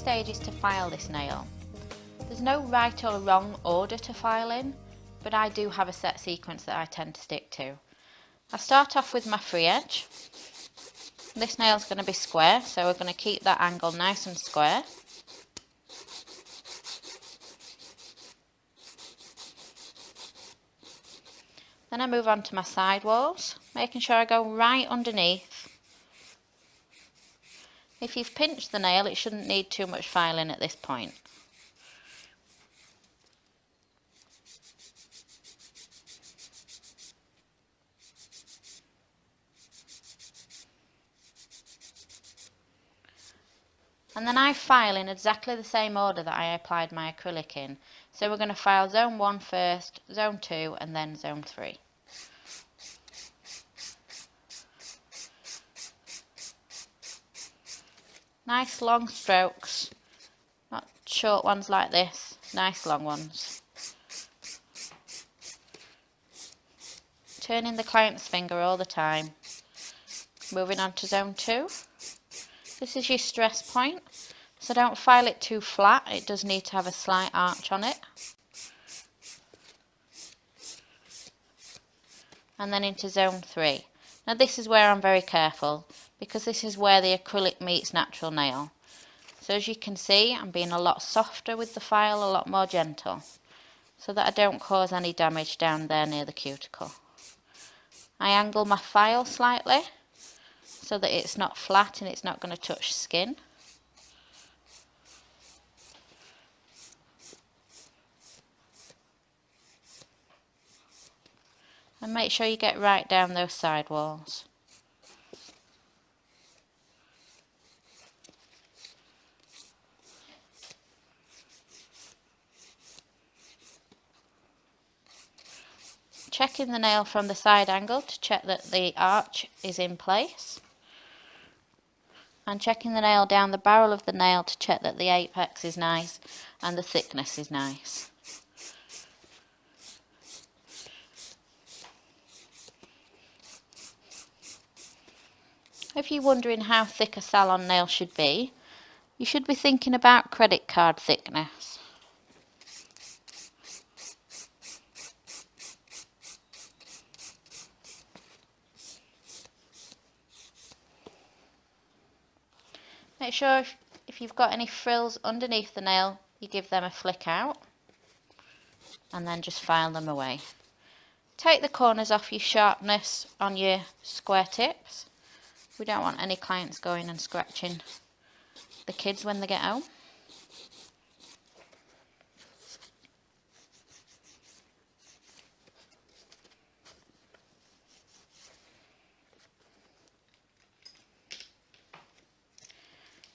stages to file this nail. There's no right or wrong order to file in, but I do have a set sequence that I tend to stick to. I start off with my free edge. This nail's going to be square, so we're going to keep that angle nice and square. Then I move on to my side walls, making sure I go right underneath. If you've pinched the nail, it shouldn't need too much filing at this point. And then I file in exactly the same order that I applied my acrylic in. So we're going to file zone 1 first, zone 2 and then zone 3. Nice long strokes, not short ones like this, nice long ones. Turning the client's finger all the time. Moving on to zone 2. This is your stress point, so don't file it too flat, it does need to have a slight arch on it. And then into zone 3. Now this is where I'm very careful, because this is where the acrylic meets natural nail. So as you can see, I'm being a lot softer with the file, a lot more gentle, so that I don't cause any damage down there near the cuticle. I angle my file slightly, so that it's not flat and it's not going to touch skin. And make sure you get right down those side walls. Checking the nail from the side angle to check that the arch is in place. And checking the nail down the barrel of the nail to check that the apex is nice and the thickness is nice. If you're wondering how thick a salon nail should be, you should be thinking about credit card thickness. Make sure if you've got any frills underneath the nail, you give them a flick out and then just file them away. Take the corners off your sharpness on your square tips. We don't want any clients going and scratching the kids when they get home.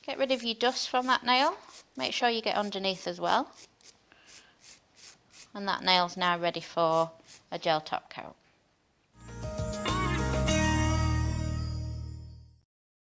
Get rid of your dust from that nail. Make sure you get underneath as well. And that nail's now ready for a gel top coat.